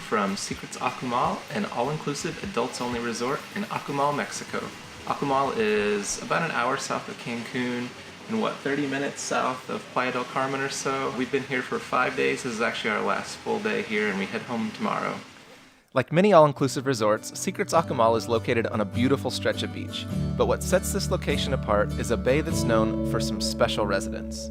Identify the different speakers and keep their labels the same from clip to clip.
Speaker 1: from Secrets Akumal, an all-inclusive adults-only resort in Akumal, Mexico. Akumal is about an hour south of Cancun and 30 minutes south of Playa del Carmen or so. We've been here for 5 days. This is actually our last full day here, and we head home tomorrow.
Speaker 2: Like many all-inclusive resorts, Secrets Akumal is located on a beautiful stretch of beach. But what sets this location apart is a bay that's known for some special residents.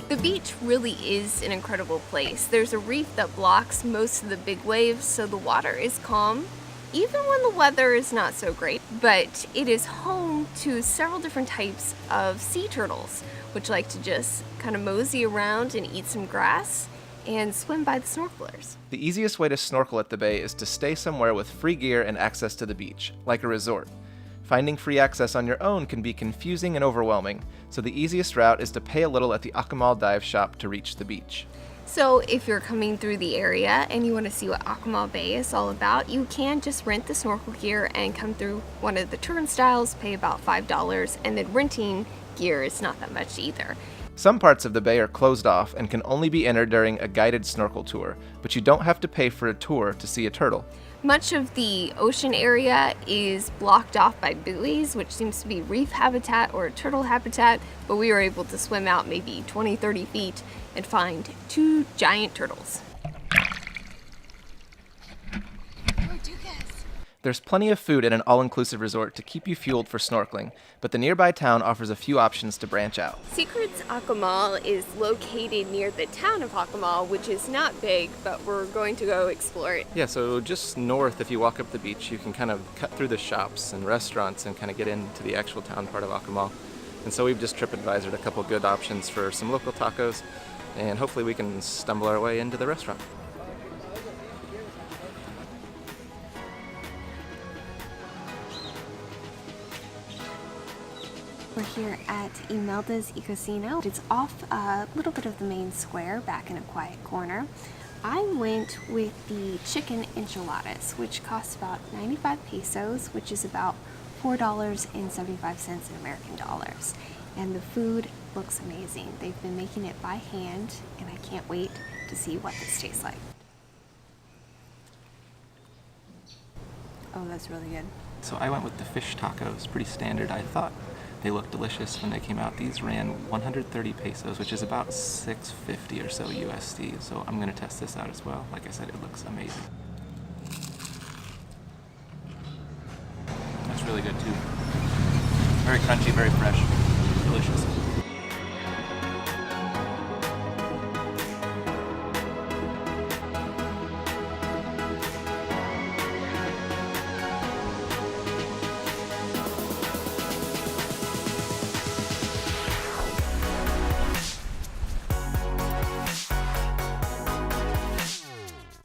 Speaker 3: The beach really is an incredible place. There's a reef that blocks most of the big waves, so the water is calm, even when the weather is not so great. But it is home to several different types of sea turtles, which like to just kind of mosey around and eat some grass and swim by the snorkelers.
Speaker 2: The easiest way to snorkel at the bay is to stay somewhere with free gear and access to the beach, like a resort. Finding free access on your own can be confusing and overwhelming, so the easiest route is to pay a little at the Akumal dive shop to reach the beach.
Speaker 3: So if you're coming through the area and you want to see what Akumal Bay is all about, you can just rent the snorkel gear and come through one of the turnstiles, pay about $5, and then renting gear is not that much either.
Speaker 2: Some parts of the bay are closed off and can only be entered during a guided snorkel tour, but you don't have to pay for a tour to see a turtle.
Speaker 3: Much of the ocean area is blocked off by buoys, which seems to be reef habitat or turtle habitat, but we were able to swim out maybe 20-30 feet and find 2 giant turtles.
Speaker 2: There's plenty of food at an all-inclusive resort to keep you fueled for snorkeling, but the nearby town offers a few options to branch out.
Speaker 3: Secrets Akumal is located near the town of Akumal, which is not big, but we're going to go explore it.
Speaker 2: Yeah, so just north, if you walk up the beach, you can kind of cut through the shops and restaurants and kind of get into the actual town part of Akumal. And so we've just TripAdvisored a couple good options for some local tacos, and hopefully we can stumble our way into the restaurant.
Speaker 3: We're here at Imelda's Ecosino. It's off a little bit of the main square, back in a quiet corner. I went with the chicken enchiladas, which cost about 95 pesos, which is about $4.75 in American dollars. And the food looks amazing. They've been making it by hand, and I can't wait to see what this tastes like. Oh, that's really good.
Speaker 1: So I went with the fish tacos, pretty standard. I thought they looked delicious when they came out. These ran 130 pesos, which is about $6.50 or so USD. So I'm gonna test this out as well. Like I said, it looks amazing. That's really good too. Very crunchy, very fresh, delicious.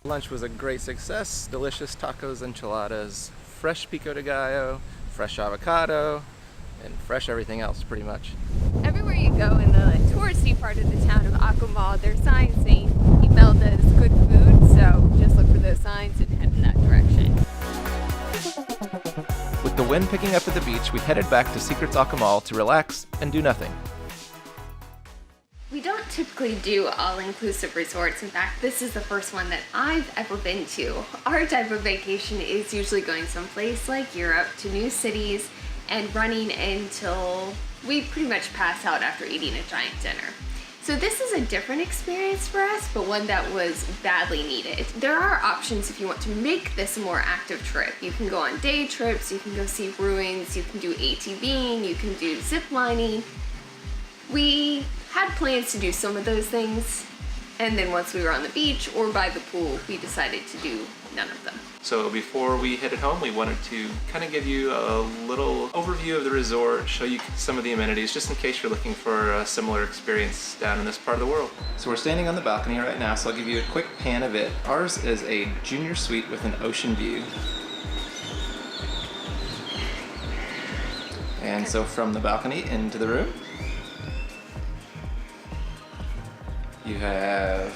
Speaker 2: Lunch was a great success. Delicious tacos, enchiladas, fresh pico de gallo, fresh avocado, and fresh everything else pretty much.
Speaker 3: Everywhere you go in the touristy part of the town of Akumal, there's signs saying Imelda's good food, so just look for those signs and head in that direction.
Speaker 2: With the wind picking up at the beach, we headed back to Secrets Akumal to relax and do nothing.
Speaker 3: We don't typically do all-inclusive resorts. In fact, this is the first one that I've ever been to. Our type of vacation is usually going someplace like Europe to new cities and running until we pretty much pass out after eating a giant dinner. So this is a different experience for us, but one that was badly needed. There are options if you want to make this a more active trip. You can go on day trips, you can go see ruins, you can do ATVing, you can do zip lining. We had plans to do some of those things, and then once we were on the beach or by the pool, we decided to do none of them.
Speaker 1: So before we headed home, we wanted to kind of give you a little overview of the resort, show you some of the amenities, just in case you're looking for a similar experience down in this part of the world. So we're standing on the balcony right now, so I'll give you a quick pan of it. Ours is a junior suite with an ocean view. And so from the balcony into the room, you have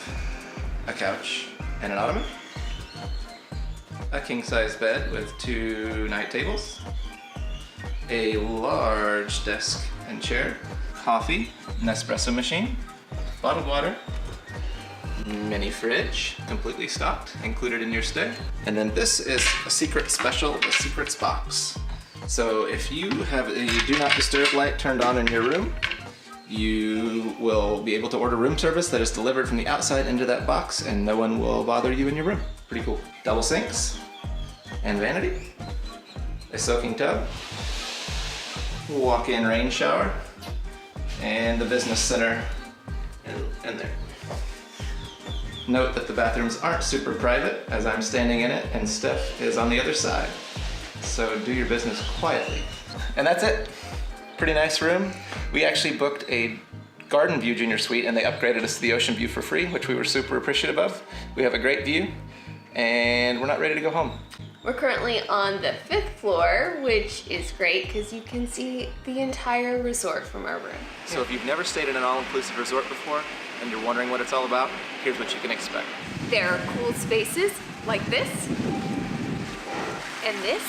Speaker 1: a couch and an ottoman, a king-size bed with 2 night tables, a large desk and chair, coffee, Nespresso machine, bottled water, mini fridge, completely stocked, included in your stay. And then this is a secret special, the Secrets box. So if you have a do not disturb light turned on in your room, you will be able to order room service that is delivered from the outside into that box, and no one will bother you in your room. Pretty cool. Double sinks and vanity, a soaking tub, walk-in rain shower, and the business center in there. Note that the bathrooms aren't super private, as I'm standing in it and Steph is on the other side. So do your business quietly. And that's it. Pretty nice room. We actually booked a garden view junior suite and they upgraded us to the ocean view for free, which we were super appreciative of. We have a great view and we're not ready to go home.
Speaker 3: We're currently on the 5th floor, which is great because you can see the entire resort from our room.
Speaker 2: So if you've never stayed in an all-inclusive resort before and you're wondering what it's all about, here's what you can expect.
Speaker 3: There are cool spaces like this and this.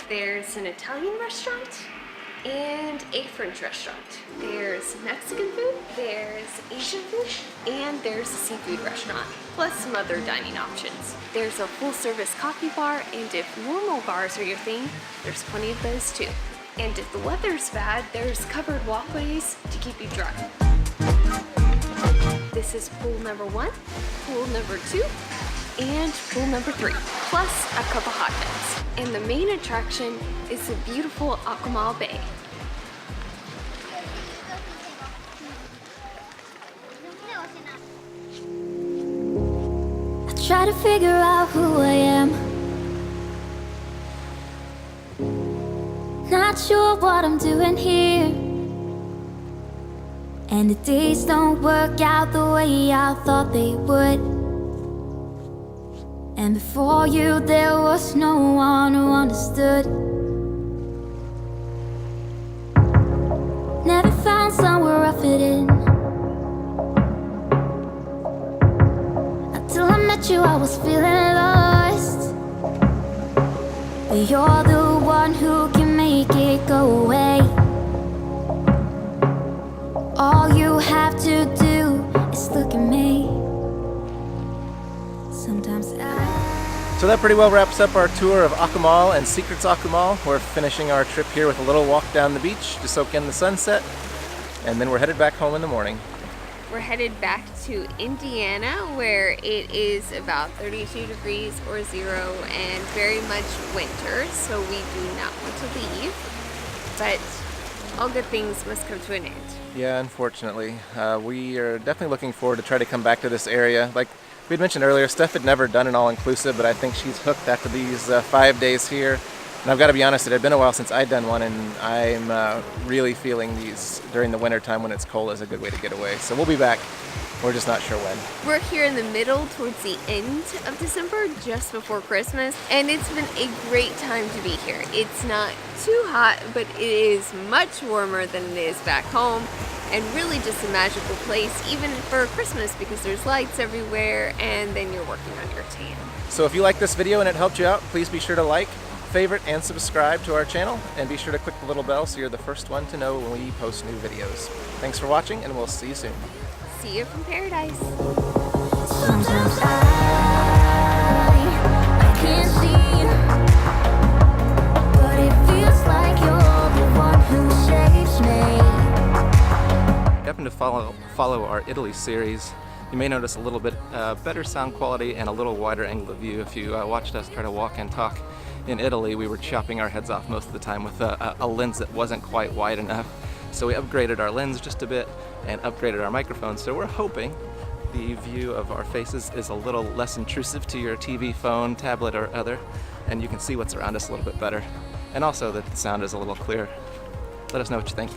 Speaker 3: There's an Italian restaurant and a French restaurant. There's Mexican food, there's Asian food, and there's a seafood restaurant, plus some other dining options. There's a full-service coffee bar, and if normal bars are your thing, there's plenty of those too. And if the weather's bad, there's covered walkways to keep you dry. This is pool number 1, pool number 2, and pool number 3, plus a couple hot tubs. And the main attraction is the beautiful Akumal Bay.
Speaker 4: I try to figure out who I am. Not sure what I'm doing here. And the days don't work out the way I thought they would. And before you, there was no one who understood. Never found somewhere I fit in. Until I met you, I was feeling lost. But you're the one who can make it go away. All you have to do is look at me. Sometimes
Speaker 2: So that pretty well wraps up our tour of Akumal and Secrets Akumal. We're finishing our trip here with a little walk down the beach to soak in the sunset, and then we're headed back home in the morning.
Speaker 3: We're headed back to Indiana, where it is about 32 degrees or 0 and very much winter, so we do not want to leave, but all good things must come to an end.
Speaker 2: Yeah, unfortunately. We are definitely looking forward to try to come back to this area. Like we had mentioned earlier, Steph had never done an all-inclusive, but I think she's hooked after these 5 days here. And I've got to be honest, it had been a while since I'd done one, and I'm really feeling these during the winter time when it's cold is a good way to get away. So we'll be back. We're just not sure when.
Speaker 3: We're here in the middle towards the end of December, just before Christmas, and it's been a great time to be here. It's not too hot, but it is much warmer than it is back home, and really just a magical place, even for Christmas, because there's lights everywhere, and then you're working on your tan.
Speaker 2: So if you like this video and it helped you out, please be sure to like, favorite, and subscribe to our channel, and be sure to click the little bell so you're the first one to know when we post new videos. Thanks for watching, and we'll see you soon.
Speaker 3: See you from paradise.
Speaker 4: sometimes I can't see, but it feels like you're the one who saves me.
Speaker 2: Happen to follow our Italy series, you may notice a little bit better sound quality and a little wider angle of view. If you watched us try to walk and talk in Italy, we were chopping our heads off most of the time with a lens that wasn't quite wide enough. So we upgraded our lens just a bit and upgraded our microphone. So we're hoping the view of our faces is a little less intrusive to your TV, phone, tablet, or other, and you can see what's around us a little bit better. And also that the sound is a little clearer. Let us know what you think.